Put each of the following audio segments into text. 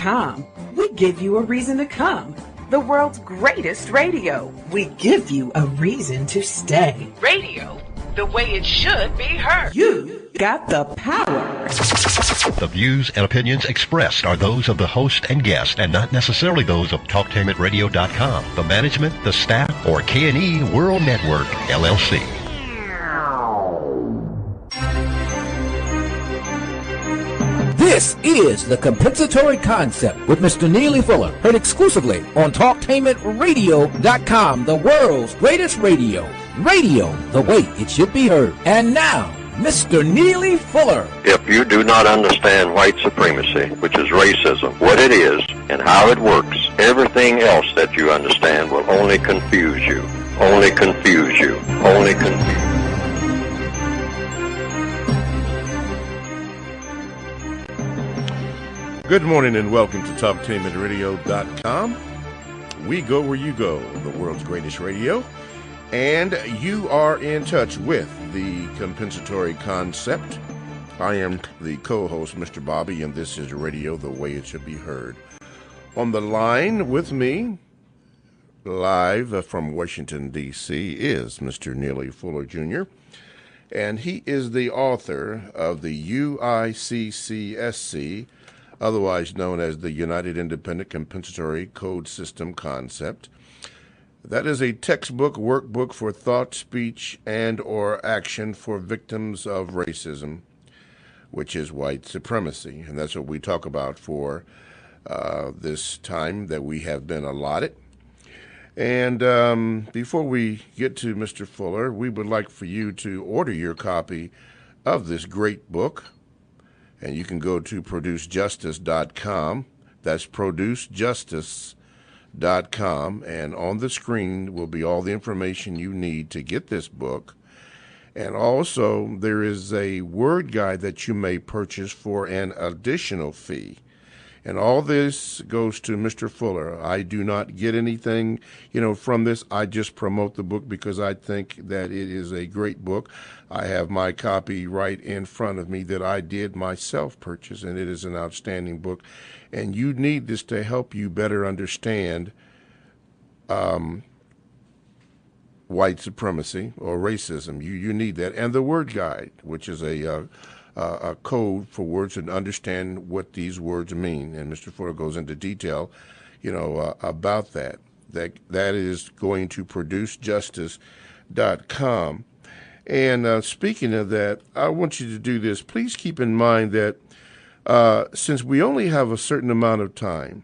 radio.com. We give you a reason to come. The world's greatest radio. We give you a reason to stay. Radio, the way it should be heard. You got the power. The views and opinions expressed are those of the host and guest and not necessarily those of TalkTainmentRadio.com, the management, the staff, or K&E World Network, LLC. This is The Compensatory Concept with Mr. Neely Fuller, heard exclusively on TalkTainmentRadio.com, the world's greatest radio. Radio, the way it should be heard. And now, Mr. Neely Fuller. If you do not understand white supremacy, which is racism, what it is and how it works, everything else that you understand will only confuse you. Only confuse you. Only confuse you. Good morning and welcome to TalkTainmentRadio.com. We go where you go, the world's greatest radio. And you are in touch with the compensatory concept. I am the co-host, Mr. Bobby, and this is radio the way it should be heard. On the line with me, live from Washington, D.C., is Mr. Neely Fuller, Jr., and he is the author of the UICCSC, otherwise known as the United Independent Compensatory Code System Concept. That is a textbook workbook for thought, speech, and or action for victims of racism, which is white supremacy. And that's what we talk about for this time that we have been allotted. And before we get to Mr. Fuller, we would like for you to order your copy of this great book. And you can go to producejustice.com. That's producejustice.com. And on the screen will be all the information you need to get this book. And also, there is a word guide that you may purchase for an additional fee. And all this goes to Mr. Fuller. I do not get anything, from this. I just promote the book because I think that it is a great book. I have my copy right in front of me that I did myself purchase, and it is an outstanding book. And you need this to help you better understand white supremacy or racism. You need that. And the word guide, which is a code for words and understand what these words mean. And Mr. Fuller goes into detail, about that. That is going to producejustice.com. And speaking of that, I want you to do this. Please keep in mind that since we only have a certain amount of time,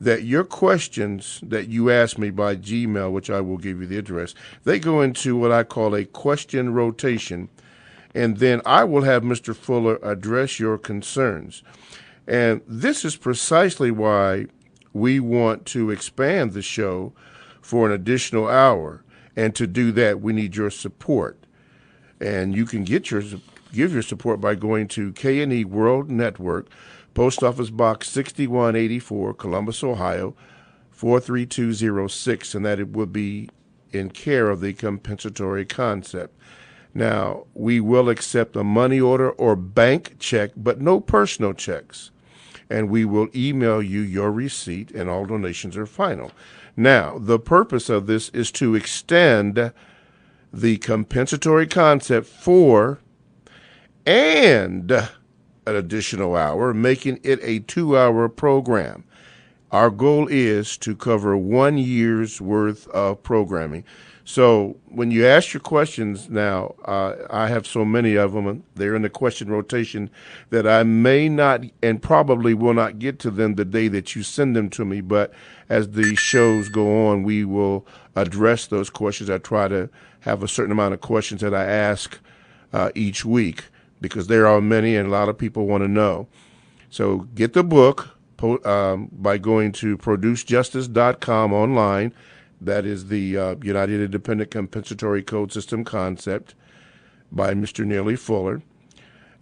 that your questions that you ask me by Gmail, which I will give you the address, they go into what I call a question rotation. And then I will have Mr. Fuller address your concerns. And this is precisely why we want to expand the show for an additional hour. And to do that, we need your support. And you can give your support by going to K&E World Network, Post Office Box 6184, Columbus, Ohio, 43206, and that it will be in care of the compensatory concept. Now, we will accept a money order or bank check, but no personal checks. And we will email you your receipt, and all donations are final. Now, the purpose of this is to extend the compensatory concept for and an additional hour, making it a 2-hour program. Our goal is to cover 1 year's worth of programming. So when you ask your questions now, I have so many of them, and they're in the question rotation, that I may not and probably will not get to them the day that you send them to me. But as the shows go on, we will address those questions. I try to have a certain amount of questions that I ask each week because there are many and a lot of people want to know. So get the book by going to producejustice.com online. That is the United Independent Compensatory Code System Concept by Mr. Neely Fuller.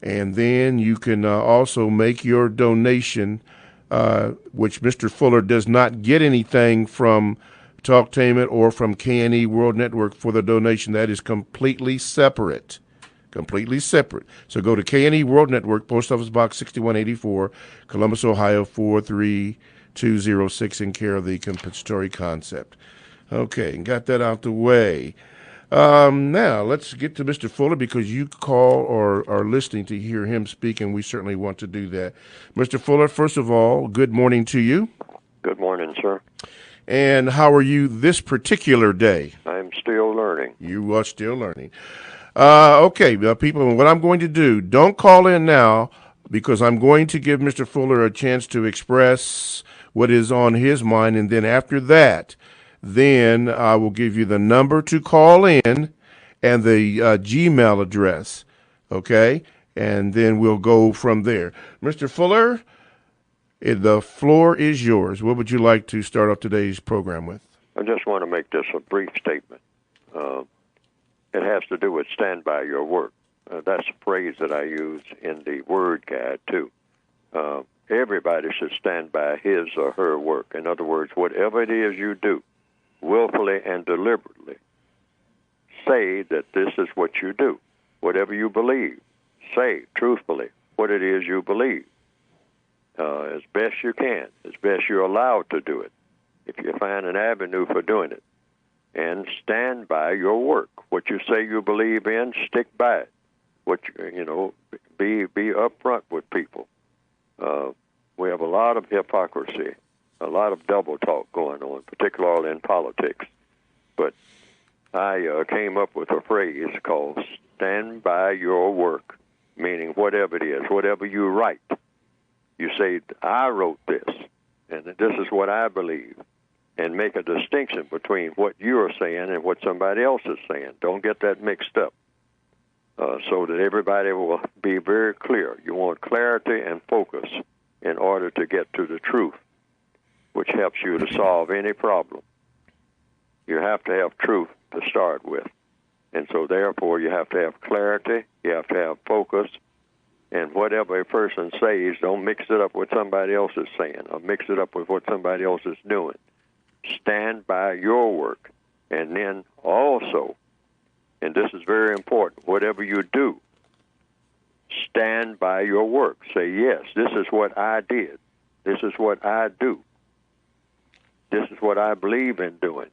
And then you can also make your donation, which Mr. Fuller does not get anything from Talktainment or from K&E World Network for the donation. That is completely separate. completely separate. So go to K&E World Network, Post Office Box 6184, Columbus, Ohio 43206, in care of the compensatory concept. Okay, got that out the way. Now, let's get to Mr. Fuller, because you call or are listening to hear him speak, and we certainly want to do that. Mr. Fuller, first of all, good morning to you. Good morning, sir. And how are you this particular day? I'm still learning. You are still learning. Okay, people, what I'm going to do, don't call in now, because I'm going to give Mr. Fuller a chance to express what is on his mind, and then after that, then I will give you the number to call in and the Gmail address, okay? And then we'll go from there. Mr. Fuller, the floor is yours. What would you like to start off today's program with? I just want to make this a brief statement. It has to do with stand by your work. That's a phrase that I use in the word guide, too. Everybody should stand by his or her work. In other words, whatever it is you do, willfully and deliberately, say that this is what you do. Whatever you believe, say truthfully what it is you believe. As best you can, as best you're allowed to do it, if you find an avenue for doing it. And stand by your work. What you say you believe in, stick by it. Be upfront with people. We have a lot of hypocrisy, a lot of double talk going on, particularly in politics. But I came up with a phrase called stand by your work, meaning whatever it is, whatever you write. You say, I wrote this, and this is what I believe, and make a distinction between what you're saying and what somebody else is saying. Don't get that mixed up, so that everybody will be very clear. You want clarity and focus in order to get to the truth, which helps you to solve any problem. You have to have truth to start with, and so therefore you have to have clarity, you have to have focus, and whatever a person says, don't mix it up with somebody else is saying or mix it up with what somebody else is doing. Stand by your work. And then also, and this is very important, whatever you do, stand by your work. Say, yes, this is what I did. This is what I do. This is what I believe in doing.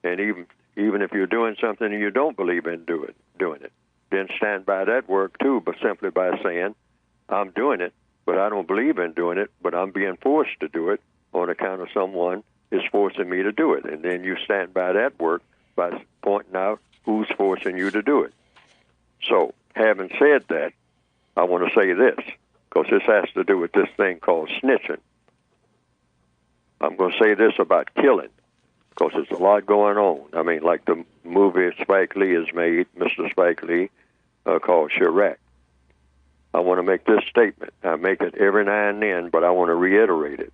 And even if you're doing something and you don't believe in doing it, then stand by that work too, but simply by saying, I'm doing it, but I don't believe in doing it, but I'm being forced to do it on account of someone is forcing me to do it. And then you stand by that work by pointing out who's forcing you to do it. So, having said that, I want to say this, because this has to do with this thing called snitching. I'm going to say this about killing, because there's a lot going on. I mean, like the movie Spike Lee has made, Mr. Spike Lee, called Chi-Raq. I want to make this statement. I make it every now and then, but I want to reiterate it.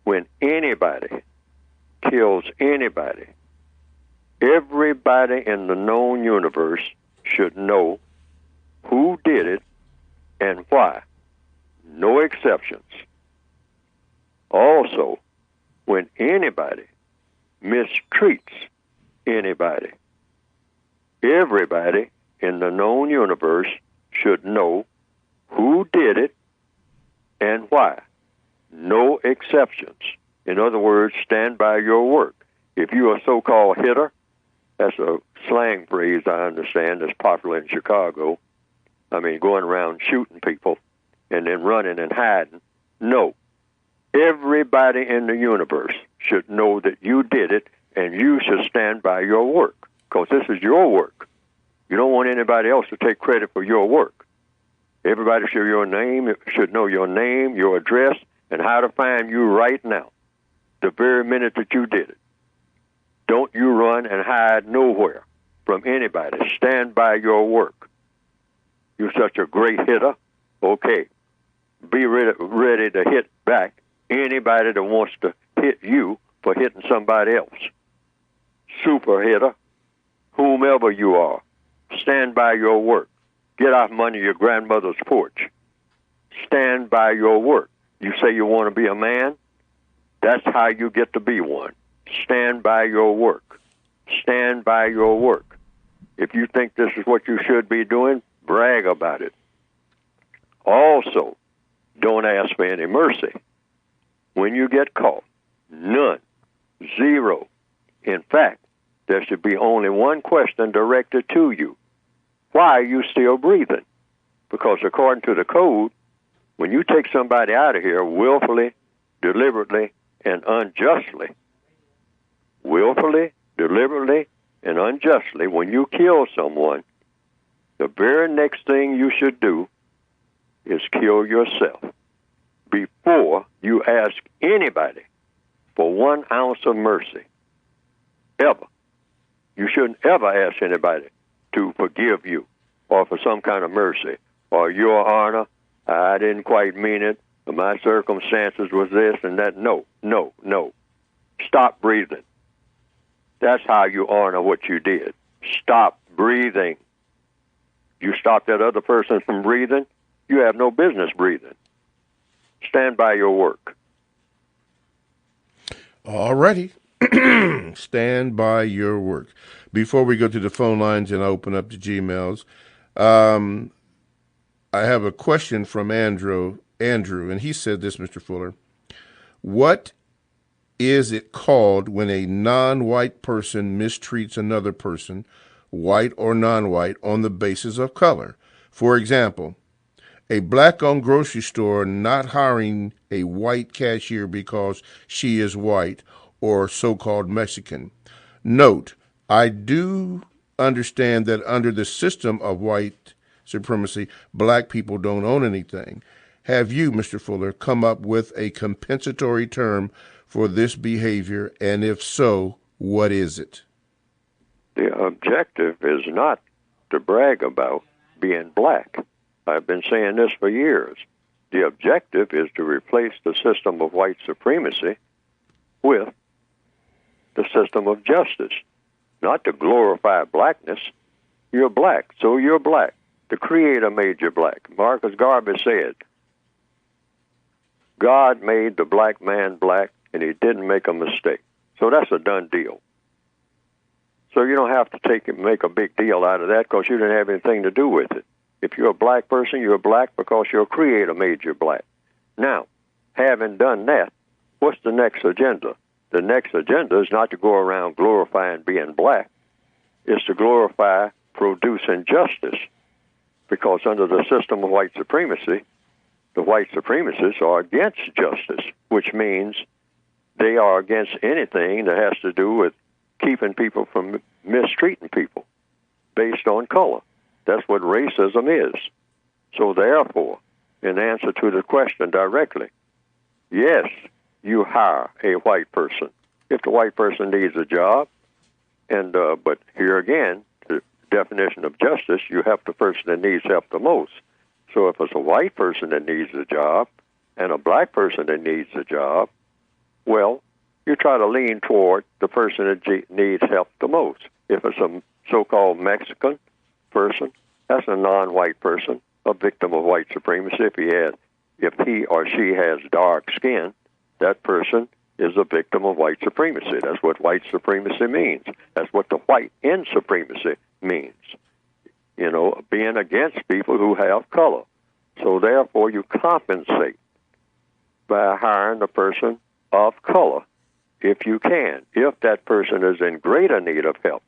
When anybody kills anybody, everybody in the known universe should know who did it and why. No exceptions. Also, when anybody mistreats anybody, everybody in the known universe should know who did it and why. No exceptions. In other words, stand by your work. If you're a so-called hitter, that's a slang phrase I understand that's popular in Chicago. I mean, going around shooting people and then running and hiding. No. Everybody in the universe should know that you did it, and you should stand by your work, because this is your work. You don't want anybody else to take credit for your work. Everybody should know your name, your address, and how to find you right now, the very minute that you did it. Don't you run and hide nowhere from anybody. Stand by your work. You're such a great hitter. Okay. Be ready to hit back anybody that wants to hit you for hitting somebody else. Super hitter, whomever you are, stand by your work. Get off from under your grandmother's porch. Stand by your work. You say you want to be a man? That's how you get to be one. Stand by your work. Stand by your work. If you think this is what you should be doing, brag about it. Also, don't ask for any mercy. When you get caught, none, zero. In fact, there should be only one question directed to you. Why are you still breathing? Because according to the code, when you take somebody out of here willfully, deliberately, and unjustly, willfully, deliberately, and unjustly, when you kill someone, the very next thing you should do is kill yourself before you ask anybody for 1 ounce of mercy. Ever. You shouldn't ever ask anybody to forgive you or for some kind of mercy or, Your Honor, I didn't quite mean it, my circumstances was this and that. No, no, no. Stop breathing. That's how you honor what you did. Stop breathing. You stop that other person from breathing, you have no business breathing. Stand by your work. All righty. Stand by your work. Before we go to the phone lines and open up the Gmails, I have a question from Andrew, and he said this, Mr. Fuller. What is it called when a non-white person mistreats another person, white or non-white, on the basis of color? For example, a black-owned grocery store not hiring a white cashier because she is white or so-called Mexican. Note, I do understand that under the system of white supremacy, black people don't own anything. Have you, Mr. Fuller, come up with a compensatory term for this behavior, and if so, what is it? The objective is not to brag about being black. I've been saying this for years. The objective is to replace the system of white supremacy with the system of justice, not to glorify blackness. You're black, so you're black. The Creator made you black. Marcus Garvey said, God made the black man black, and he didn't make a mistake. So that's a done deal. So you don't have to make a big deal out of that because you didn't have anything to do with it. If you're a black person, you're black because your Creator made you black. Now, having done that, what's the next agenda? The next agenda is not to go around glorifying being black. It's to glorify producing justice. Because under the system of white supremacy, the white supremacists are against justice, which means they are against anything that has to do with keeping people from mistreating people based on color. That's what racism is. So therefore, in answer to the question directly, yes, you hire a white person if the white person needs a job. And but here again, the definition of justice, you help the person that needs help the most. So if it's a white person that needs a job and a black person that needs a job, well, you try to lean toward the person that needs help the most. If it's a so-called Mexican person, that's a non-white person, a victim of white supremacy. If he or she has dark skin, that person is a victim of white supremacy. That's what white supremacy means. That's what the white in supremacy means. You know, being against people who have color. So therefore, you compensate by hiring a person of color if you can, if that person is in greater need of help.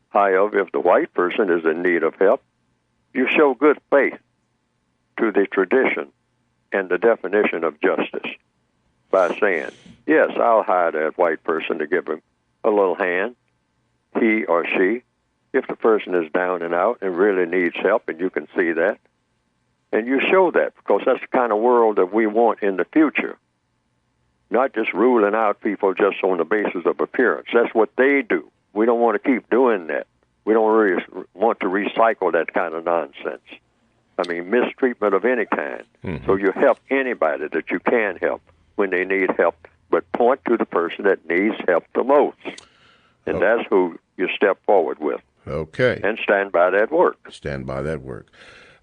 However, if the white person is in need of help, you show good faith to the tradition and the definition of justice by saying, yes, I'll hire that white person to give him a little hand, he or she, if the person is down and out and really needs help, and you can see that. And you show that, because that's the kind of world that we want in the future. Not just ruling out people just on the basis of appearance. That's what they do. We don't want to keep doing that. We don't really want to recycle that kind of nonsense. I mean, mistreatment of any kind. Mm-hmm. So you help anybody that you can help when they need help, but point to the person that needs help the most. And that's who you step forward with. Okay. And stand by that work. Stand by that work.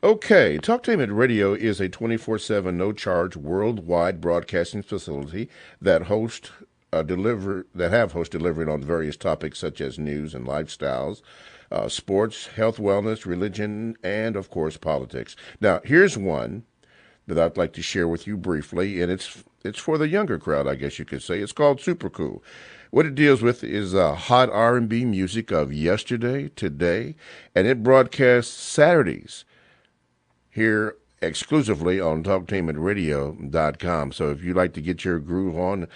Okay. Talktainment Radio is a 24/7 no-charge worldwide broadcasting facility that have host delivering on various topics such as news and lifestyles. sports, health, wellness, religion, and, of course, politics. Now, here's one that I'd like to share with you briefly, and it's for the younger crowd, I guess you could say. It's called Super Cool. What it deals with is hot R&B music of yesterday, today, and it broadcasts Saturdays here exclusively on TalkTainmentRadio.com. So if you like to get your groove on,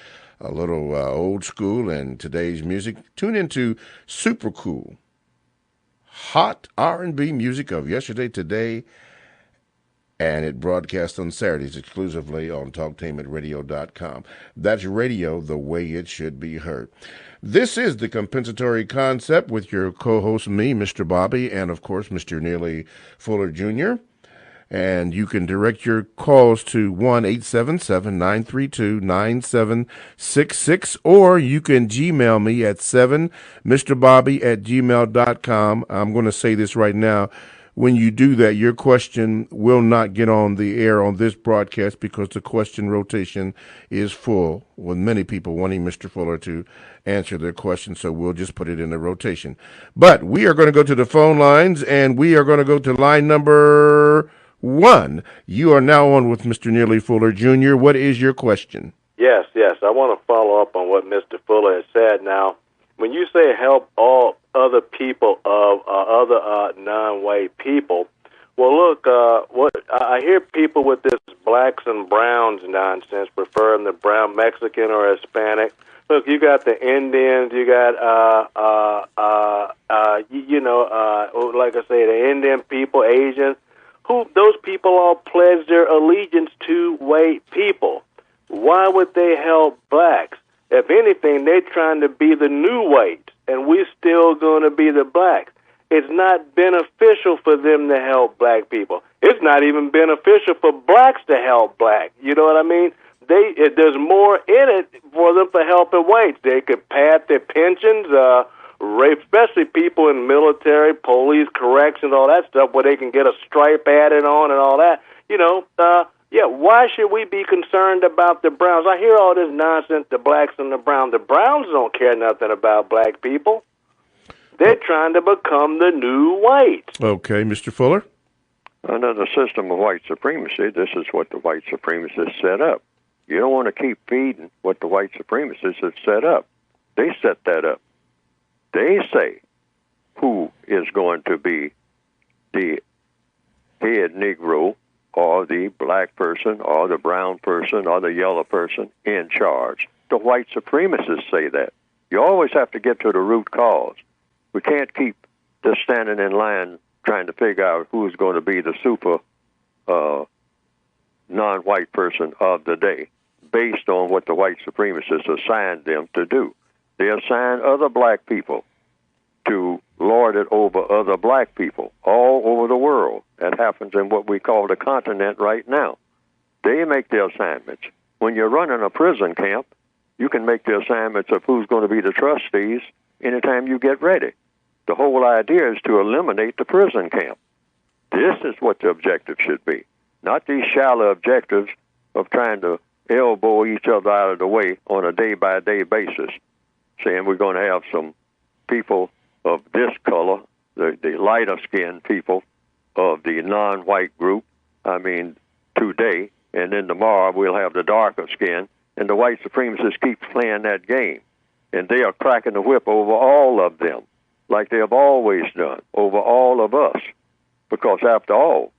a little old school and today's music, tune into Super Cool. Hot R&B music of yesterday, today, and it broadcasts on Saturdays exclusively on TalkTainmentRadio.com. That's radio the way it should be heard. This is the Compensatory Concept with your co-host, me, Mr. Bobby, and, of course, Mr. Neely Fuller Jr., and you can direct your calls to 1-877-932-9766, or you can Gmail me at 7mrbobby@gmail.com. I'm going to say this right now. When you do that, your question will not get on the air on this broadcast because the question rotation is full, with many people wanting Mr. Fuller to answer their question, so we'll just put it in the rotation. But we are going to go to the phone lines, and we are going to go to line number 1. You are now on with Mr. Neely Fuller Jr. What is your question? Yes. I want to follow up on what Mr. Fuller has said. Now, when you say help all other people of other non-white people, well, look, what I hear people with this blacks and browns nonsense, preferring the brown Mexican or Hispanic. Look, you got the Indians, you got like I say, the Indian people, Asians. Those people all pledge their allegiance to white people. Why would they help blacks? If anything, they're trying to be the new whites, and we're still going to be the blacks. It's not beneficial for them to help black people. It's not even beneficial for blacks to help black. You know what I mean? There's more in it for them for helping whites. They could pad their pensions, especially people in military, police, corrections, all that stuff, where they can get a stripe added on and all that. Why should we be concerned about the browns? I hear all this nonsense, the blacks and the browns. The browns don't care nothing about black people. They're trying to become the new whites. Okay, Mr. Fuller? Under the system of white supremacy, this is what the white supremacists set up. You don't want to keep feeding what the white supremacists have set up. They set that up. They say who is going to be the head Negro or the black person or the brown person or the yellow person in charge. The white supremacists say that. You always have to get to the root cause. We can't keep just standing in line trying to figure out who's going to be the super non-white person of the day based on what the white supremacists assigned them to do. They assign other black people to lord it over other black people all over the world. That happens in what we call the continent right now. They make the assignments. When you're running a prison camp, you can make the assignments of who's going to be the trustees anytime you get ready. The whole idea is to eliminate the prison camp. This is what the objective should be, not these shallow objectives of trying to elbow each other out of the way on a day-by-day basis, saying we're going to have some people of this color, the lighter-skinned people of the non-white group, today, and then tomorrow we'll have the darker skin, and the white supremacists keep playing that game, and they are cracking the whip over all of them, like they have always done, over all of us, because after all,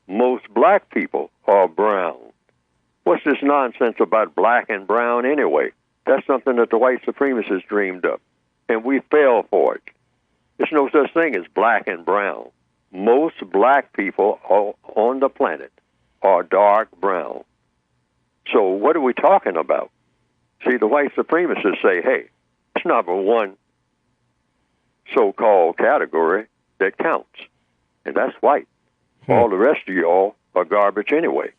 most black people are brown. What's this nonsense about black and brown anyway? That's something that the white supremacists dreamed up, and we fell for it. There's no such thing as black and brown. Most black people on the planet are dark brown. So what are we talking about? See, the white supremacists say, hey, it's number one so-called category that counts, and that's white. All the rest of y'all are garbage anyway.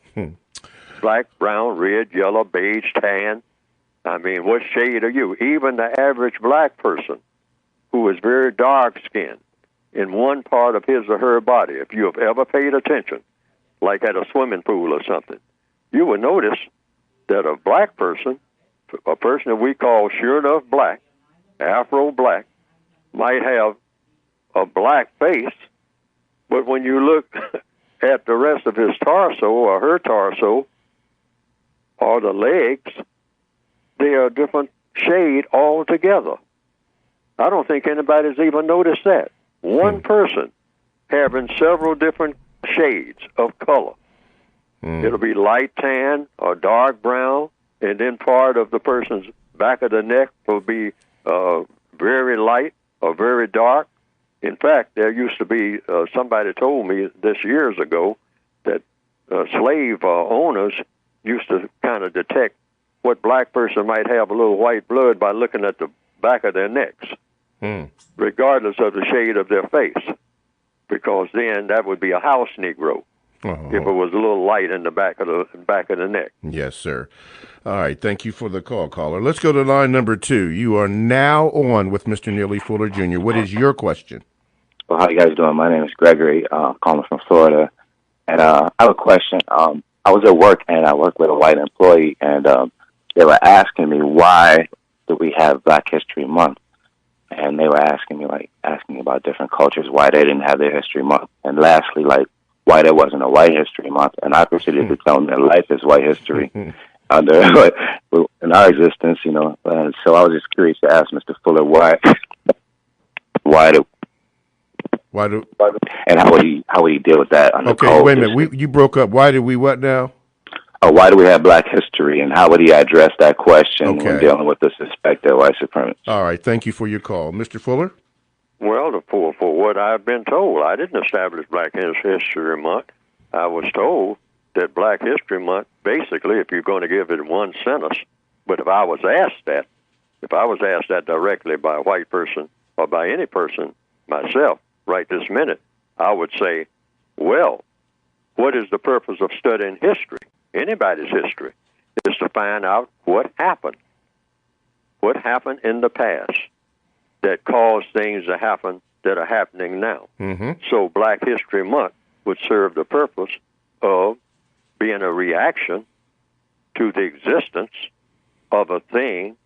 Black, brown, red, yellow, beige, tan. What shade are you? Even the average black person who is very dark-skinned in one part of his or her body, if you have ever paid attention, like at a swimming pool or something, you will notice that a black person, a person that we call sure enough black, Afro-black, might have a black face, but when you look at the rest of his torso or her torso or the legs, they are a different shade altogether. I don't think anybody's even noticed that. One person having several different shades of color. It'll be light tan or dark brown, and then part of the person's back of the neck will be very light or very dark. In fact, there used to be, somebody told me this years ago, that slave owners used to kind of detect what black person might have a little white blood by looking at the back of their necks, regardless of the shade of their face, because then that would be a house Negro. If it was a little light in the back of the neck. Yes, sir. All right. Thank you for the call, caller. Let's go to line number 2. You are now on with Mr. Neely Fuller Jr. What is your question? Well, how you guys doing? My name is Gregory, calling from Florida, and I have a question. I was at work, and I worked with a white employee, and they were asking me, why do we have Black History Month? And they were asking me about different cultures, why they didn't have their History Month. And lastly, why there wasn't a White History Month. And I proceeded to tell them that life is white history in our existence, you know. So I was just curious to ask Mr. Fuller, why do, and how would he deal with that under code? Wait a minute. You broke up. Why did we what now? Why do we have Black history, and how would he address that question when dealing with the suspected white supremacists? All right. Thank you for your call. Mr. Fuller? Well, for what I've been told, I didn't establish Black History Month. I was told that Black History Month, basically, if you're going to give it one sentence, but if I was asked that directly by a white person or by any person, myself, right this minute, I would say, well, what is the purpose of studying history? Anybody's history is to find out what happened in the past that caused things to happen that are happening now. So Black History Month would serve the purpose of being a reaction to the existence of a thing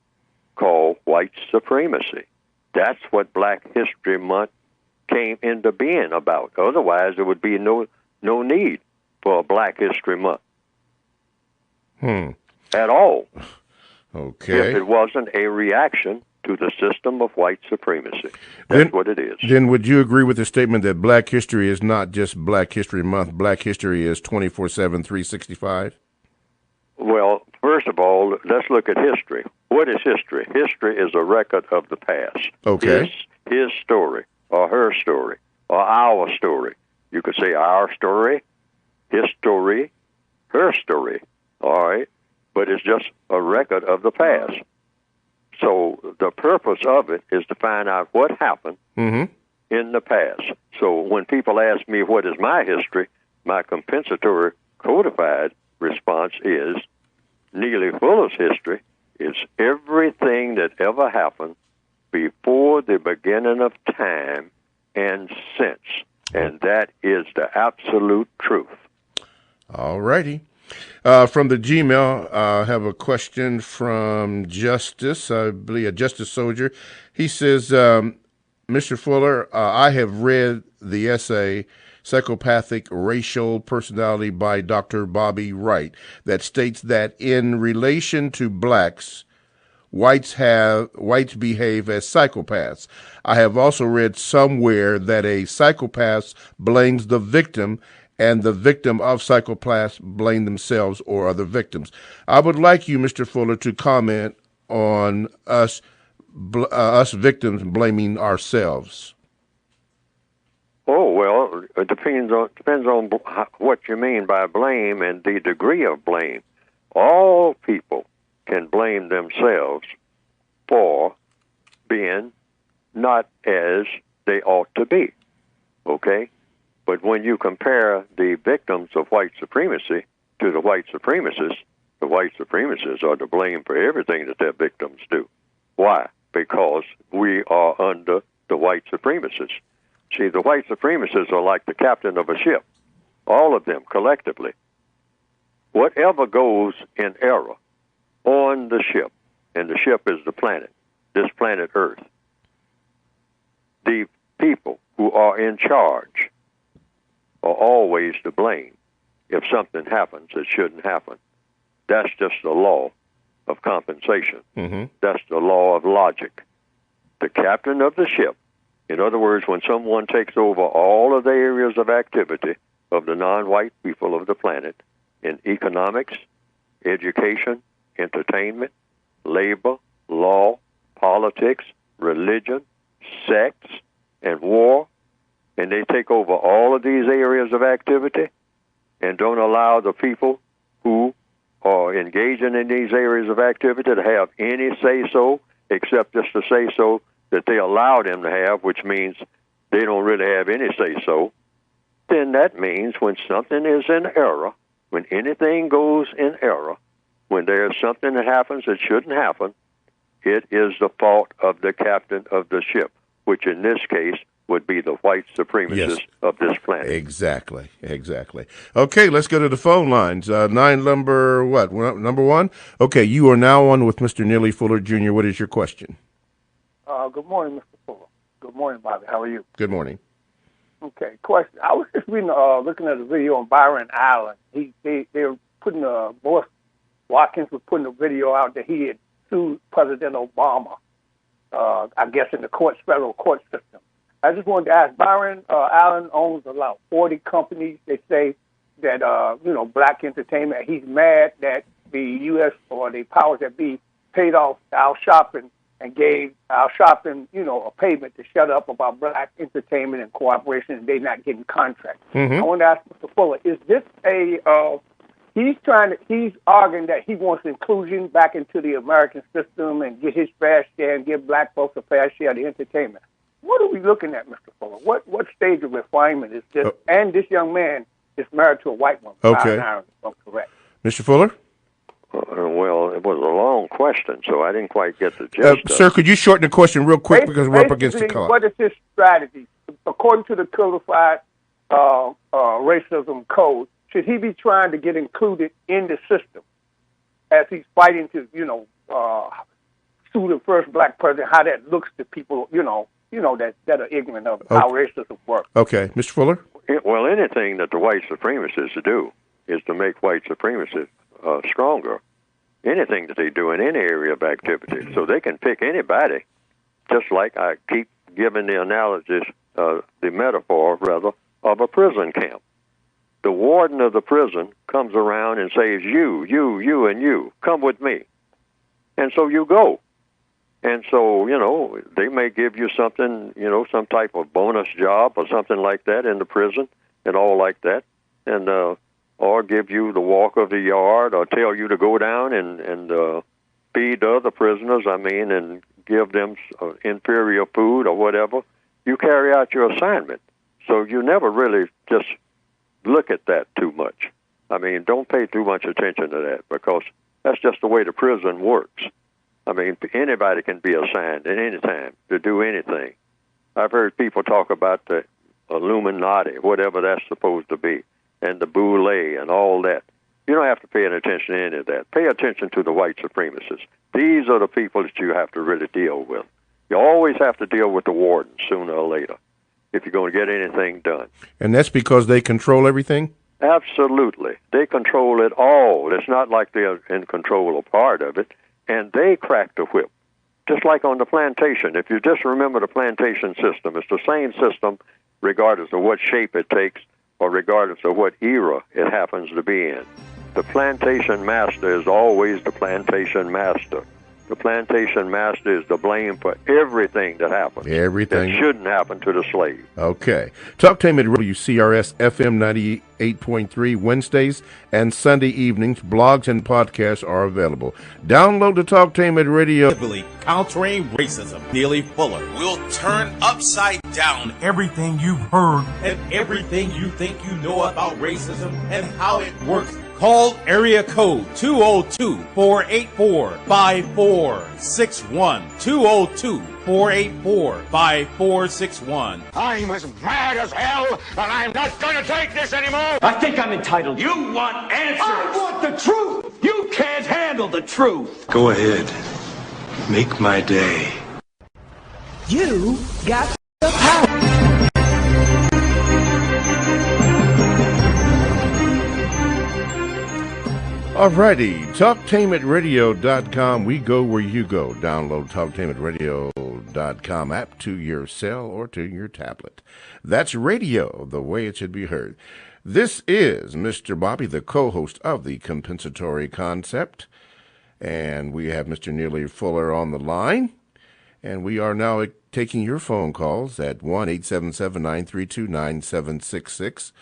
called white supremacy. That's what Black History Month came into being about. Otherwise, there would be no need for a Black History Month at all. Okay. If it wasn't a reaction to the system of white supremacy. That's what it is. Then would you agree with the statement that Black history is not just Black History Month? Black history is 24/7, 365? Well, first of all, let's look at history. What is history? History is a record of the past. Okay. His story, or her story, or our story. You could say our story, his story, her story, all right? But it's just a record of the past. So the purpose of it is to find out what happened in the past. So when people ask me what is my history, my compensatory codified response is Neely Fuller's history is everything that ever happened before the beginning of time and since. And that is the absolute truth. All righty. From the Gmail, I have a question from Justice, I believe a Justice Soldier. He says, Mr. Fuller, I have read the essay Psychopathic Racial Personality by Dr. Bobby Wright that states that in relation to blacks, whites behave as psychopaths. I have also read somewhere that a psychopath blames the victim and the victim of psychopaths blame themselves or other victims. I would like you, Mr. Fuller, to comment on us victims blaming ourselves. Oh, well, it depends on what you mean by blame and the degree of blame. All people can blame themselves for being not as they ought to be, okay? But when you compare the victims of white supremacy to the white supremacists are to blame for everything that their victims do. Why? Because we are under the white supremacists. See, the white supremacists are like the captain of a ship, all of them collectively. Whatever goes in error on the ship, and the ship is the planet, this planet Earth, the people who are in charge are always to blame if something happens that shouldn't happen. That's just the law of compensation. Mm-hmm. That's the law of logic. The captain of the ship, in other words, when someone takes over all of the areas of activity of the non-white people of the planet in economics, education, entertainment, labor, law, politics, religion, sex, and war, and they take over all of these areas of activity and don't allow the people who are engaging in these areas of activity to have any say-so except just the say-so that they allow them to have, which means they don't really have any say-so, then that means when something is in error, when anything goes in error, when there's something that happens that shouldn't happen, it is the fault of the captain of the ship, which in this case would be the white supremacists of this planet. Exactly. Okay, let's go to the phone lines. Number one? Okay, you are now on with Mr. Neely Fuller, Jr. What is your question? Good morning, Mr. Fuller. Good morning, Bobby. How are you? Good morning. Okay, question. I was just reading, looking at a video on Byron Allen. They were putting Boris Watkins was putting a video out that he had sued President Obama, I guess in the federal court system. I just wanted to ask, Byron Allen owns about 40 companies. They say that, black entertainment. He's mad that the U.S. or the powers that be paid off Al Sharpton and gave Al Sharpton, a payment to shut up about black entertainment and cooperation, and they're not getting contracts. Mm-hmm. I want to ask Mr. Fuller, is this he's arguing that he wants inclusion back into the American system and get his fair share and give black folks a fair share of the entertainment. What are we looking at, Mr. Fuller? What stage of refinement is this? And this young man is married to a white woman. Okay. If I'm correct. Mr. Fuller? Well, it was a long question, so I didn't quite get the gist. Sir, could you shorten the question real quick because we're up against the clock? What is his strategy? According to the codified racism code, should he be trying to get included in the system as he's fighting to, sue the first black president, how that looks to people, that are ignorant of how racism works? Okay. Mr. Fuller? Well, anything that the white supremacists do is to make white supremacists stronger. Anything that they do in any area of activity. So they can pick anybody, just like I keep giving the analogies, the metaphor, rather, of a prison camp. The warden of the prison comes around and says, you, and you, come with me. And so you go. And so, they may give you something, some type of bonus job or something like that in the prison and all like that. And, or give you the walk of the yard or tell you to go down and feed the other prisoners, and give them inferior food or whatever. You carry out your assignment. So you never really just look at that too much. Don't pay too much attention to that because that's just the way the prison works. Anybody can be assigned at any time to do anything. I've heard people talk about the illuminati, whatever that's supposed to be, and the boule and all that. You don't have to pay any attention to any of that. Pay attention to the white supremacists. These are the people that you have to really deal with. You always have to deal with the wardens sooner or later if you're going to get anything done. And that's because they control everything? Absolutely. They control it all. It's not like they're in control of part of it. And they crack the whip. Just like on the plantation. If you just remember the plantation system, it's the same system regardless of what shape it takes or regardless of what era it happens to be in. The plantation master is always the plantation master. The plantation master is to blame for everything that happens. Everything that shouldn't happen to the slave. Okay. Talk to him at WCRS FM 98.3 Wednesdays and Sunday evenings. Blogs and podcasts are available. Download the Talk to him at Radio. Countering racism. Neely Fuller will turn upside down everything you've heard and everything you think you know about racism and how it works. Call area code 202-484-5461. 202-484-5461. I'm as mad as hell, and I'm not going to take this anymore. I think I'm entitled. You want answers. I want the truth. You can't handle the truth. Go ahead. Make my day. You got the power. Alrighty, TalkTainmentRadio.com. We go where you go. Download TalkTainmentRadio.com app to your cell or to your tablet. That's radio, the way it should be heard. This is Mr. Bobby, the co-host of the Compensatory Concept, and we have Mr. Neely Fuller on the line, and we are now taking your phone calls at 1-877-932-9766.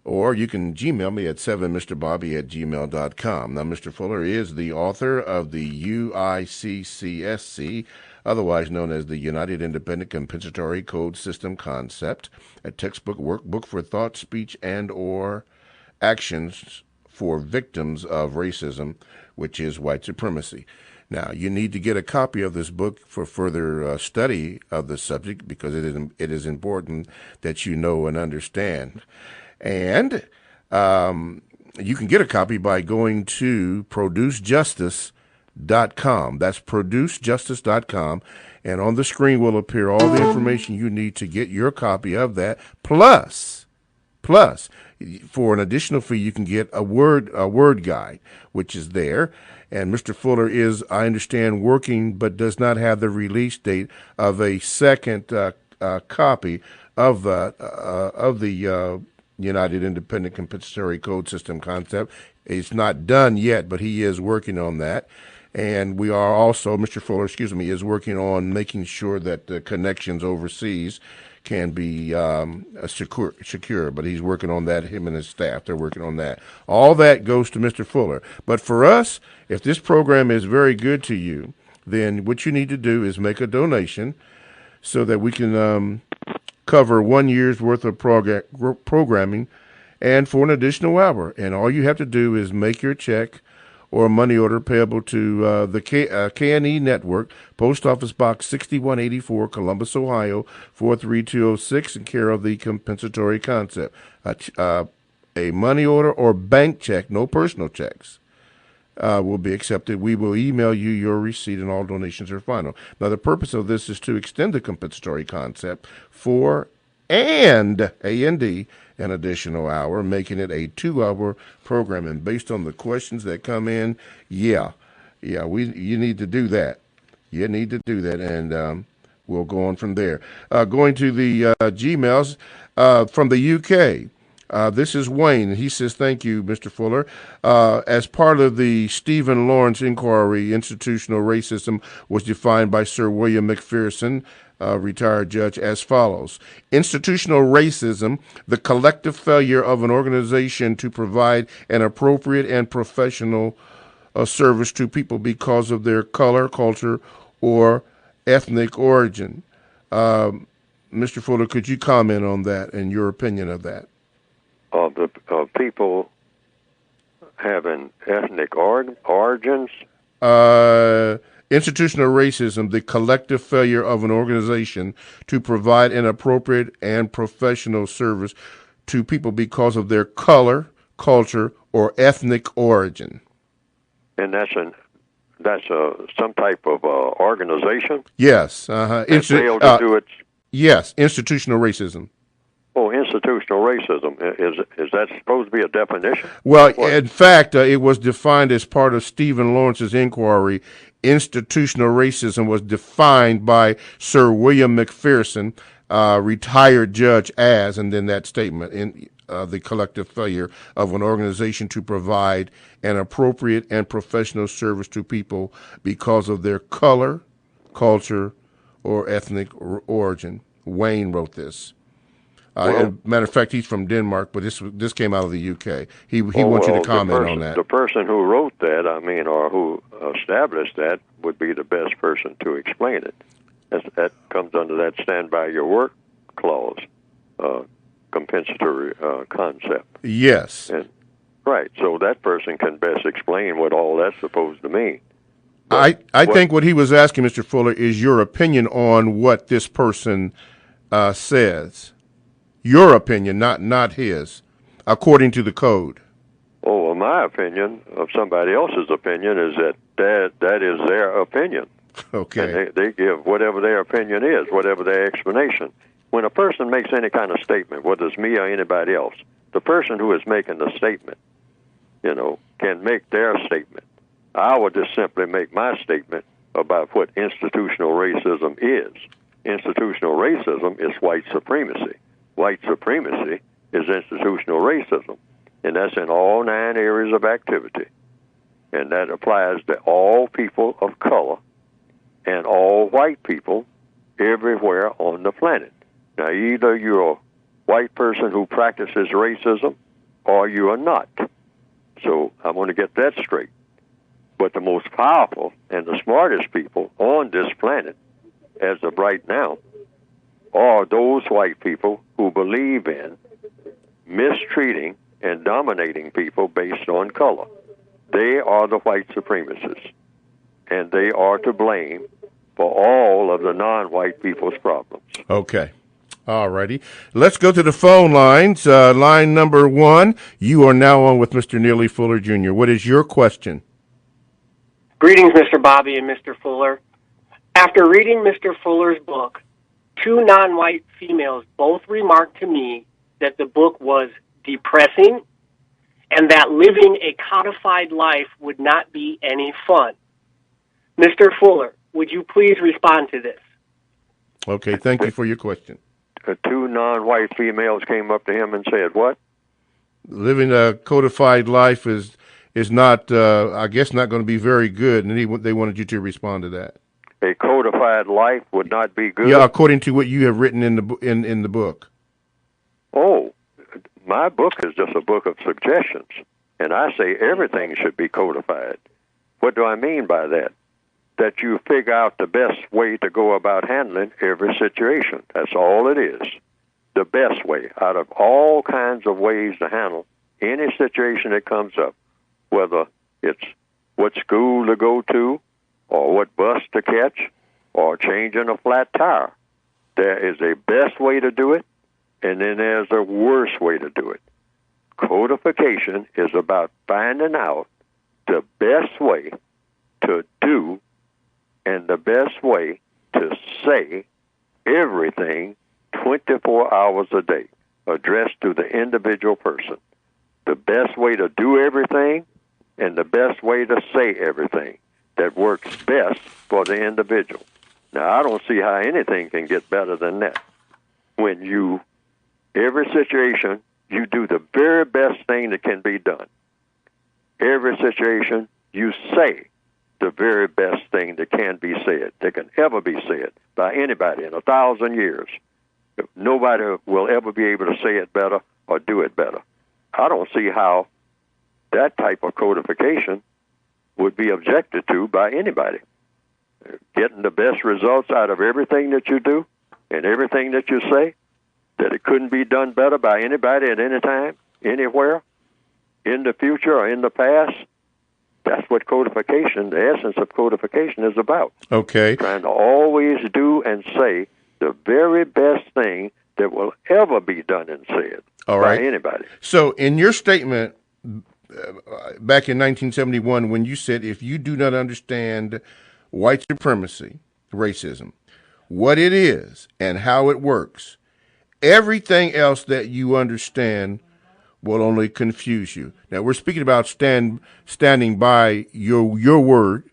Or you can Gmail me at 7mrbobby@gmail.com. Now, Mr. Fuller is the author of the UICCSC, otherwise known as the United Independent Compensatory Code System Concept, a textbook workbook for thought, speech, and or actions for victims of racism, which is white supremacy. Now, you need to get a copy of this book for further study of the subject because it is important that you know and understand. And you can get a copy by going to producejustice.com. That's producejustice.com. And on the screen will appear all the information you need to get your copy of that. Plus, for an additional fee, you can get a word guide, which is there. And Mr. Fuller is, I understand, working but does not have the release date of a second copy of the United Independent Compensatory Code System Concept. It's not done yet, but he is working on that. And we are also, Mr. Fuller, is working on making sure that the connections overseas can be secure. But he's working on that, him and his staff. They're working on that. All that goes to Mr. Fuller. But for us, if this program is very good to you, then what you need to do is make a donation so that we can cover 1 year's worth of programming and for an additional hour. And all you have to do is make your check or a money order payable to the K&E Network, Post Office Box 6184, Columbus, Ohio, 43206, in care of the Compensatory Concept. A money order or bank check, no personal checks, will be accepted. We will email you your receipt, and all donations are final. Now, the purpose of this is to extend the compensatory concept for an additional hour, making it a 2-hour program. And based on the questions that come in, you need to do that. You need to do that, and we'll go on from there. Going to the Gmails from the UK. This is Wayne. He says, thank you, Mr. Fuller. As part of the Stephen Lawrence inquiry, institutional racism was defined by Sir William McPherson, retired judge, as follows. Institutional racism, the collective failure of an organization to provide an appropriate and professional service to people because of their color, culture, or ethnic origin. Mr. Fuller, could you comment on that and your opinion of that? The people having ethnic origins? Institutional racism, the collective failure of an organization to provide an appropriate and professional service to people because of their color, culture, or ethnic origin. And that's some type of organization? Yes. Failed to do it? Yes, institutional racism. Oh, institutional racism. Is that supposed to be a definition? Well, in fact, it was defined as part of Stephen Lawrence's inquiry. Institutional racism was defined by Sir William McPherson, retired judge, as, and then that statement, in the collective failure of an organization to provide an appropriate and professional service to people because of their color, culture, or ethnic origin. Wayne wrote this. Matter of fact, he's from Denmark, but this came out of the UK. He wants you to comment on that. The person who wrote that, or who established that, would be the best person to explain it. That comes under that stand by your work clause, compensatory concept. Yes. Right. So that person can best explain what all that's supposed to mean. I think what he was asking, Mr. Fuller, is your opinion on what this person says. Your opinion, not his, according to the code. Oh, well, my opinion of somebody else's opinion is that is their opinion. Okay. And they give whatever their opinion is, whatever their explanation. When a person makes any kind of statement, whether it's me or anybody else, the person who is making the statement can make their statement. I would just simply make my statement about what institutional racism is. Institutional racism is white supremacy. White supremacy is institutional racism, and that's in all 9 areas of activity. And that applies to all people of color and all white people everywhere on the planet. Now, either you're a white person who practices racism or you are not. So I want to get that straight. But the most powerful and the smartest people on this planet, as of right now, are those white people who believe in mistreating and dominating people based on color. They are the white supremacists, and they are to blame for all of the non-white people's problems. Okay. All righty. Let's go to the phone lines. Line number 1, you are now on with Mr. Neely Fuller, Jr. What is your question? Greetings, Mr. Bobby and Mr. Fuller. After reading Mr. Fuller's book, 2 non-white females both remarked to me that the book was depressing and that living a codified life would not be any fun. Mr. Fuller, would you please respond to this? Okay, thank you for your question. 2 non-white females came up to him and said what? Living a codified life is not, I guess, not going to be very good, and they wanted you to respond to that. A codified life would not be good? Yeah, according to what you have written in the book. Oh, my book is just a book of suggestions, and I say everything should be codified. What do I mean by that? That you figure out the best way to go about handling every situation. That's all it is. The best way out of all kinds of ways to handle any situation that comes up, whether it's what school to go to, or what bus to catch, or changing a flat tire. There is a best way to do it, and then there's a worse way to do it. Codification is about finding out the best way to do and the best way to say everything 24 hours a day, addressed to the individual person. The best way to do everything and the best way to say everything that works best for the individual. Now, I don't see how anything can get better than that. When every situation, you do the very best thing that can be done. Every situation, you say the very best thing that can be said, that can ever be said by anybody in 1,000 years. Nobody will ever be able to say it better or do it better. I don't see how that type of codification would be objected to by anybody. Getting the best results out of everything that you do and everything that you say, that it couldn't be done better by anybody at any time, anywhere, in the future or in the past. That's what codification, the essence of codification, is about. Okay. Trying to always do and say the very best thing that will ever be done and said by anybody. So in your statement back in 1971, when you said, if you do not understand white supremacy, racism, what it is and how it works, everything else that you understand will only confuse you. Now, we're speaking about standing by your word.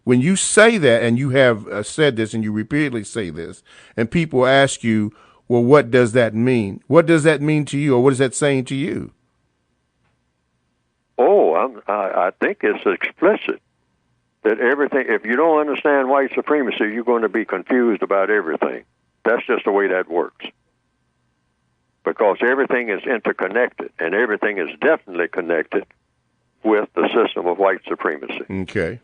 When you say that, and you have said this, and you repeatedly say this, and people ask you, well, what does that mean? What does that mean to you, or what is that saying to you? Oh, I think it's explicit that everything, if you don't understand white supremacy, you're going to be confused about everything. That's just the way that works. Because everything is interconnected, and everything is definitely connected with the system of white supremacy. Okay.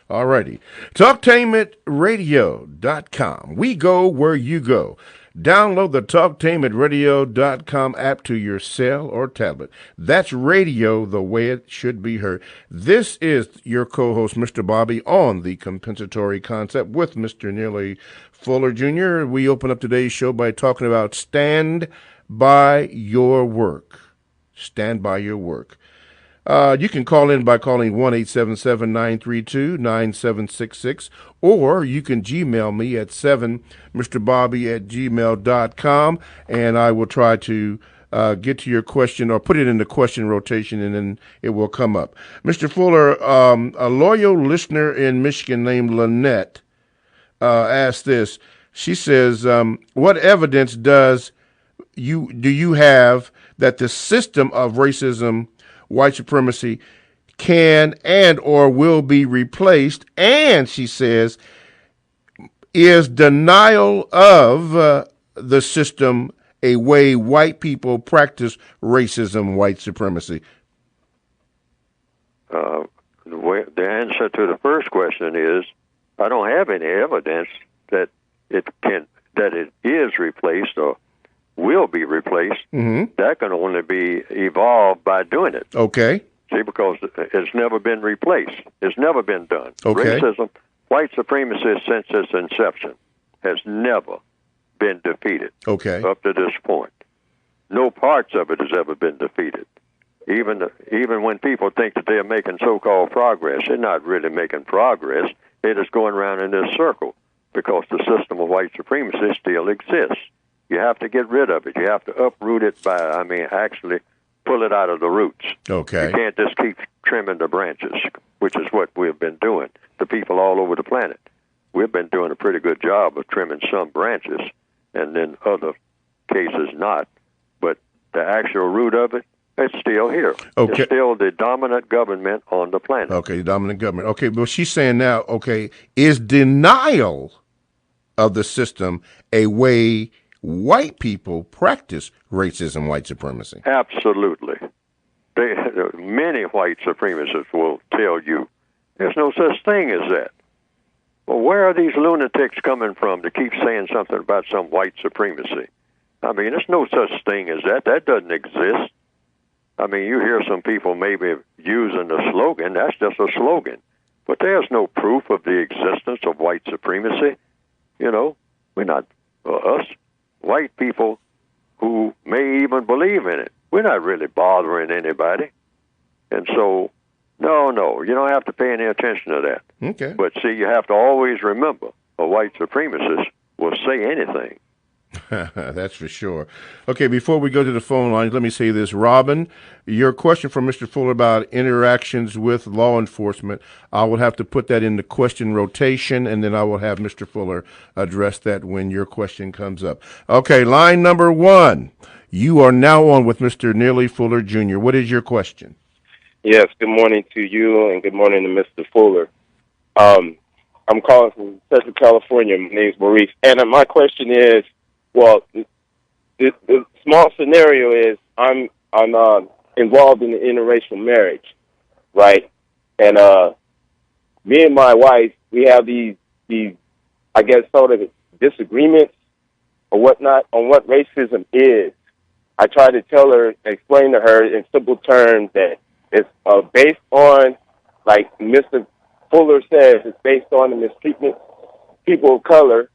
All righty. TalkTainmentRadio.com. We go where you go. Download the TalkTainmentRadio.com app to your cell or tablet. That's radio the way it should be heard. This is your co-host, Mr. Bobby, on the Compensatory Concept with Mr. Neely Fuller, Jr. We open up today's show by talking about stand by your work. Stand by your work. You can call in by calling 1-877-932-9766, or you can Gmail me at 7mrbobby@gmail.com, and I will try to get to your question or put it in the question rotation, and then it will come up. Mr. Fuller, a loyal listener in Michigan named Lynette asked this. She says, what evidence do you have that the system of racism, white supremacy, can and or will be replaced? And she says, is denial of the system a way white people practice racism, white supremacy? The answer to the first question is, I don't have any evidence that it is replaced or will be replaced. Mm-hmm. That can only be evolved by doing it. Okay. See, because it's never been replaced. It's never been done. Okay. Racism, white supremacy since its inception has never been defeated. Okay. Up to this point. No parts of it has ever been defeated. Even when people think that they're making so-called progress, they're not really making progress. They're just going around in this circle because the system of white supremacy still exists. You have to get rid of it. You have to uproot it actually pull it out of the roots. Okay. You can't just keep trimming the branches, which is what we've been doing. The people all over the planet. We've been doing a pretty good job of trimming some branches, and then other cases not. But the actual root of it, it's still here. Okay. It's still the dominant government on the planet. Okay, the dominant government. Okay, but she's saying now, okay, is denial of the system a way white people practice racism, white supremacy? Absolutely. Many white supremacists will tell you there's no such thing as that. Well, where are these lunatics coming from to keep saying something about some white supremacy? I mean, there's no such thing as that. That doesn't exist. I mean, you hear some people maybe using the slogan. That's just a slogan. But there's no proof of the existence of white supremacy. You know, we're not, us white people who may even believe in it, we're not really bothering anybody. And so, no, you don't have to pay any attention to that. Okay. But see, you have to always remember, a white supremacist will say anything. That's for sure. Okay, before we go to the phone lines, let me say this. Robin, your question from Mr. Fuller about interactions with law enforcement, I will have to put that in the question rotation, and then I will have Mr. Fuller address that when your question comes up. Okay, line number 1. You are now on with Mr. Neely Fuller, Jr. What is your question? Yes, good morning to you, and good morning to Mr. Fuller. I'm calling from Central California. My name is Maurice, and my question is, well, the small scenario is I'm involved in an interracial marriage, right? And me and my wife, we have these I guess sort of disagreements or whatnot on what racism is. I try to tell her, explain to her in simple terms that it's based on, like Mr. Fuller says, it's based on the mistreatment of people of color.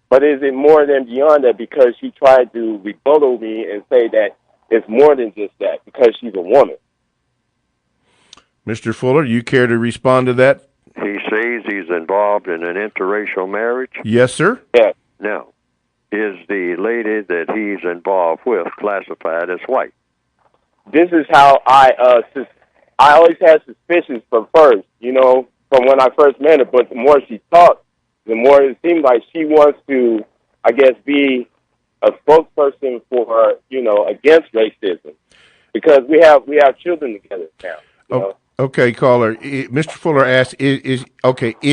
But is it more than beyond that? Because she tried to rebuttal me and say that it's more than just that because she's a woman. Mr. Fuller, you care to respond to that? He says he's involved in an interracial marriage? Yes, sir. Yes. Now, is the lady that he's involved with classified as white? This is how I always had suspicions from first, from when I first met her. But the more she talked, the more it seemed like she wants to, I guess, be a spokesperson for, against racism, because we have children together now. Okay, caller. Mr. Fuller asked, is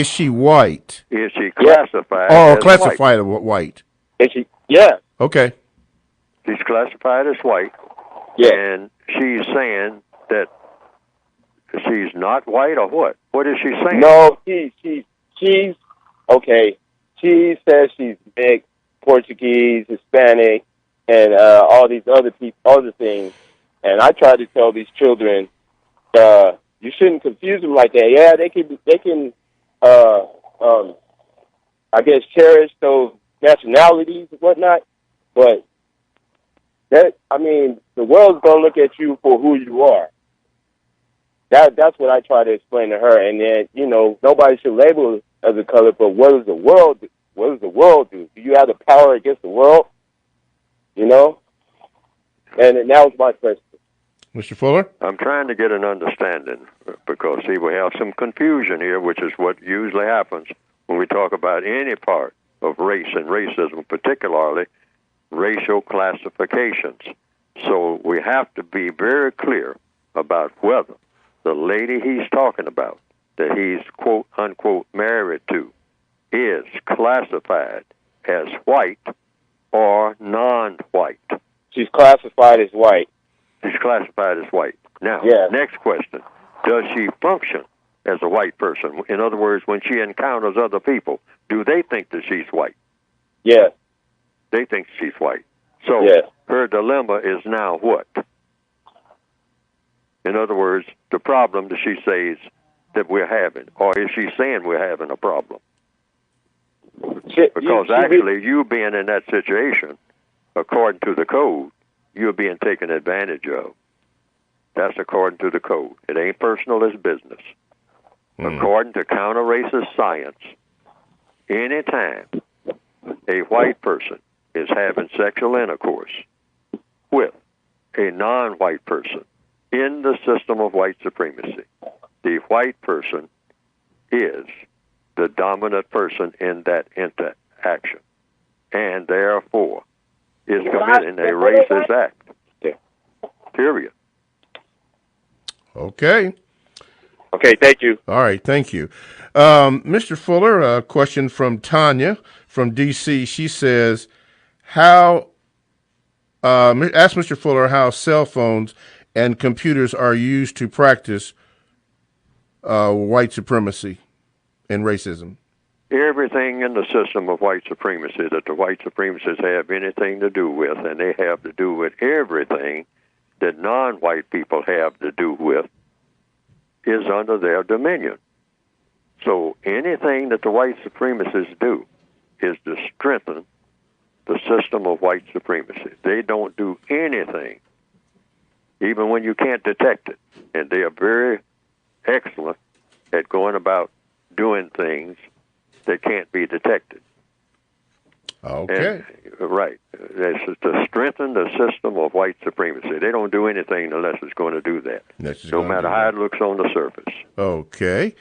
she white? Is she classified as classified as white? Is she? Yeah. Okay. She's classified as white. Yeah. And she's saying that she's not white, or what? What is she saying? No, she's okay. She says she's big, Portuguese, Hispanic, and all these other things. And I try to tell these children, you shouldn't confuse them like that. Yeah, they can, I guess, cherish those nationalities and whatnot. But the world's gonna look at you for who you are. That's what I try to explain to her. And then, nobody should label it as a color, but what does the world do? What does the world do? Do you have the power against the world? And that was my question. Mr. Fuller? I'm trying to get an understanding because, see, we have some confusion here, which is what usually happens when we talk about any part of race and racism, particularly racial classifications. So we have to be very clear about whether the lady he's talking about, that he's quote unquote married to, is classified as white or non-white. She's classified as white. She's classified as white. Now, next question. Does she function as a white person? In other words, when she encounters other people, do they think that she's white? Yes. They think she's white. So her dilemma is now what? In other words, the problem that she says that we're having, or is she saying we're having a problem? Because actually, you being in that situation, according to the code, you're being taken advantage of. That's according to the code. It ain't personal, it's business. According to counter-racist science, anytime a white person is having sexual intercourse with a non-white person in the system of white supremacy, the white person is the dominant person in that interaction, and therefore is committing a racist act. Period. Okay. Okay, thank you. All right, thank you. Mr. Fuller, a question from Tanya from D.C. She says, ask Mr. Fuller how cell phones and computers are used to practice white supremacy and racism. Everything in the system of white supremacy that the white supremacists have anything to do with, and they have to do with everything that non-white people have to do with, is under their dominion. So anything that the white supremacists do is to strengthen the system of white supremacy. They don't do anything, even when you can't detect it. And they are very excellent at going about doing things that can't be detected. Okay. And, right. It's to strengthen the system of white supremacy. They don't do anything unless it's going to do that, no matter how it looks on the surface. Okay.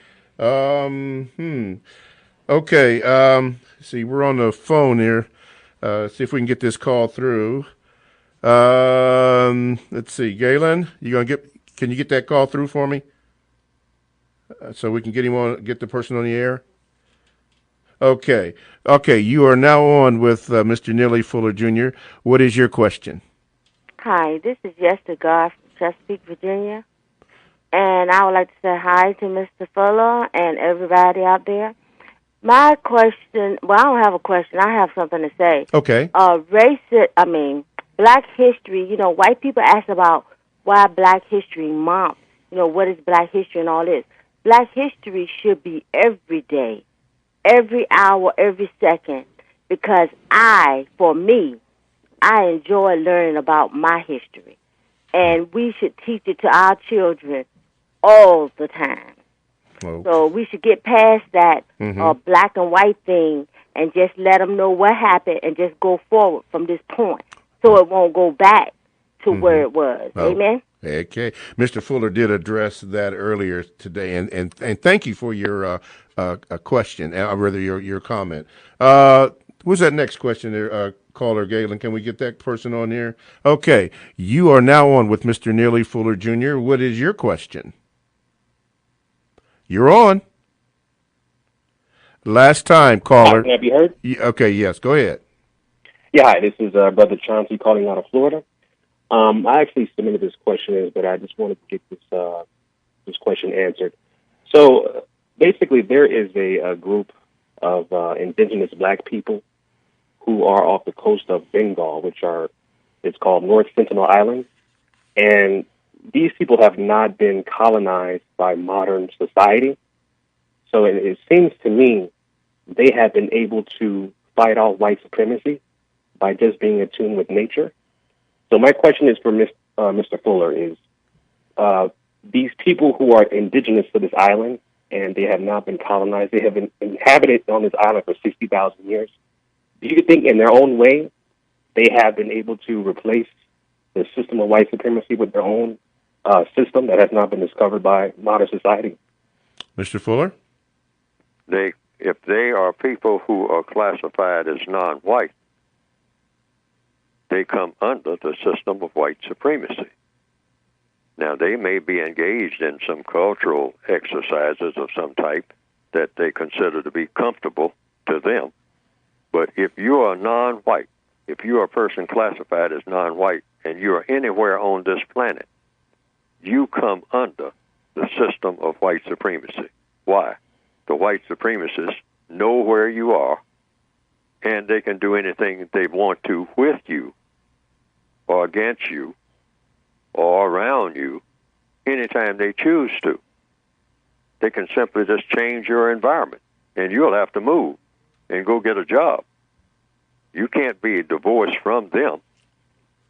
Okay. See, we're on the phone here. See if we can get this call through. Let's see. Galen, can you get that call through for me? So we can get the person on the air? Okay. Okay, you are now on with Mr. Neely Fuller Jr. What is your question? Hi, this is Yester Gar from Chesapeake, Virginia. And I would like to say hi to Mr. Fuller and everybody out there. My question, well, I don't have a question. I have something to say. Okay. Black history, white people ask about why Black History Month, what is Black history and all this. Black history should be every day, every hour, every second, because I enjoy learning about my history. And we should teach it to our children all the time. Okay. So we should get past that black and white thing and just let them know what happened and just go forward from this point so it won't go back to where it was. Amen? Okay. Mr. Fuller did address that earlier today, and thank you for your question, or rather your comment. What's that next question there, caller Galen? Can we get that person on here? Okay. You are now on with Mr. Neely Fuller Jr. What is your question? You're on. Last time, caller. Can I be heard? Okay, yes. Go ahead. Yeah, hi. This is Brother Chauncey calling out of Florida. I actually submitted this question, but I just wanted to get this question answered. So basically, there is a group of indigenous black people who are off the coast of Bengal, it's called North Sentinel Island. And these people have not been colonized by modern society. So it seems to me they have been able to fight off white supremacy by just being in tune with nature. So my question is for Mr. Fuller is, these people who are indigenous to this island and they have not been colonized, they have been inhabited on this island for 60,000 years. Do you think in their own way they have been able to replace the system of white supremacy with their own system that has not been discovered by modern society? Mr. Fuller? If they are people who are classified as non-white, they come under the system of white supremacy. Now, they may be engaged in some cultural exercises of some type that they consider to be comfortable to them. But if you are non-white, if you are a person classified as non-white, and you are anywhere on this planet, you come under the system of white supremacy. Why? The white supremacists know where you are, and they can do anything they want to with you, or against you, or around you, anytime they choose to. They can simply just change your environment, and you'll have to move and go get a job. You can't be divorced from them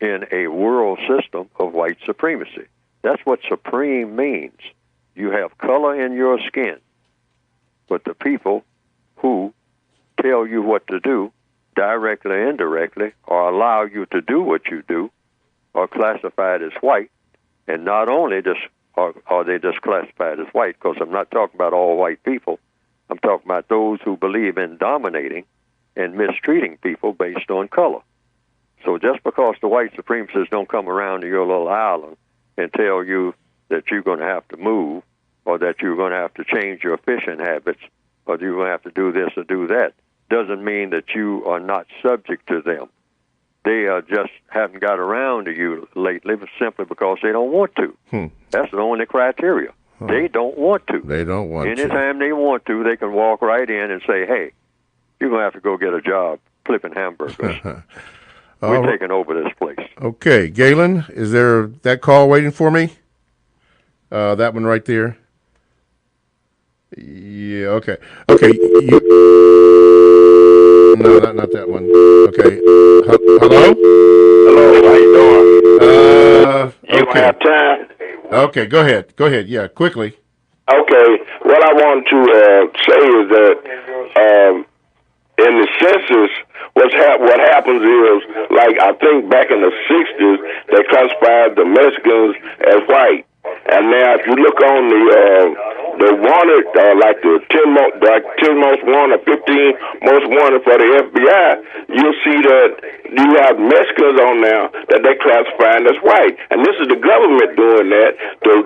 in a world system of white supremacy. That's what supreme means. You have color in your skin, but the people who tell you what to do, directly or indirectly, or allow you to do what you do, are classified as white. And not only are they just classified as white, because I'm not talking about all white people. I'm talking about those who believe in dominating and mistreating people based on color. So just because the white supremacists don't come around to your little island and tell you that you're going to have to move, or that you're going to have to change your fishing habits, or you're going to have to do this or do that, doesn't mean that you are not subject to them. They just haven't got around to you lately simply because they don't want to. That's the only criteria. They don't want to. They don't want to. Anytime they want to, they can walk right in and say, hey, you're going to have to go get a job flipping hamburgers. We're taking over this place. Okay, Galen, is there that call waiting for me? That one right there? Yeah, okay. Okay. No, not that one. Okay. Hello? Hello, how you doing? You Okay. have time? Okay, go ahead. Go ahead. Yeah, quickly. Okay, what I want to say is that in the census, what happens is, like, I think back in the 60s, they classified the Mexicans as white. And now, if you look on the wanted, like the 10 most wanted, 15 most wanted for the FBI, you'll see that you have Mexicans on now that they classifying as white. And this is the government doing that to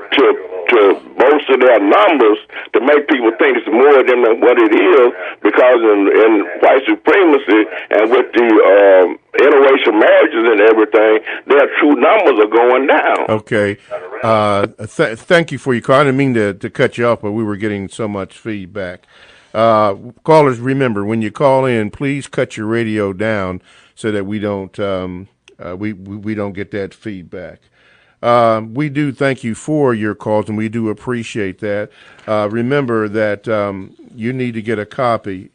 bolster their numbers, to make people think it's more than what it is, because in white supremacy and with the interracial marriages and everything, their true numbers are going down. Okay. Thank you for your call. I didn't mean to cut you off, but we were getting so much feedback. Callers, remember, when you call in, please cut your radio down so that we don't we don't get that feedback. We do thank you for your calls, and we do appreciate that. Remember that you need to get a copy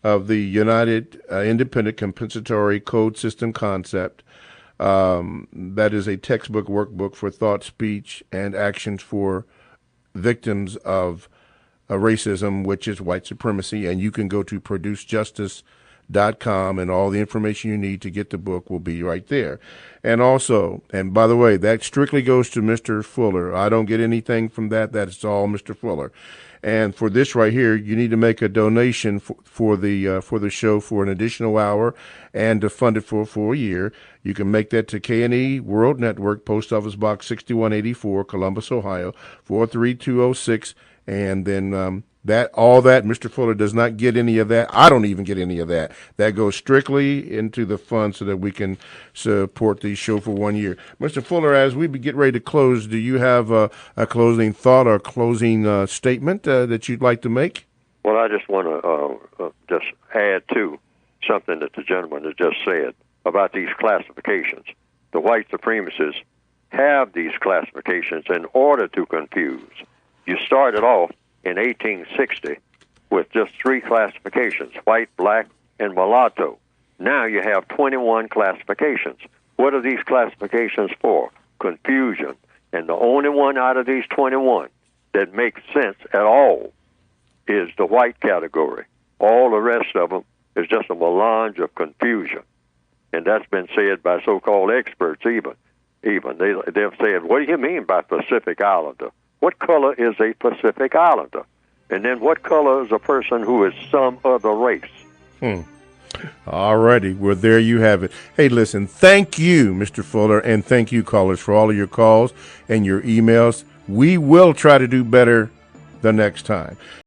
of the United Independent Compensatory Code System Concept. That is a textbook workbook for thought, speech, and actions for victims of racism, which is white supremacy. And you can go to producejustice.com, and all the information you need to get the book will be right there. And also, and by the way, that strictly goes to Mr. Fuller. I don't get anything from that. That's all Mr. Fuller. And for this right here, you need to make a donation for the show for an additional hour and to fund it for a full year. You can make that to K&E World Network, Post Office Box 6184, Columbus, Ohio, 43206. And then all that, Mr. Fuller does not get any of that. I don't even get any of that. That goes strictly into the fund so that we can support the show for 1 year. Mr. Fuller, as we get ready to close, do you have a closing thought or closing statement that you'd like to make? Well, I just want to just add to something that the gentleman has just said about these classifications. The white supremacists have these classifications in order to confuse. You started off in 1860 with just 3 classifications, white, black, and mulatto. Now you have 21 classifications. What are these classifications for? Confusion. And the only one out of these 21 that makes sense at all is the white category. All the rest of them is just a melange of confusion. And that's been said by so-called experts even. even. They've said, what do you mean by Pacific Islander? What color is a Pacific Islander? And then what color is a person who is some other race? All righty. Well, there you have it. Hey, listen, thank you, Mr. Fuller, and thank you, callers, for all of your calls and your emails. We will try to do better the next time.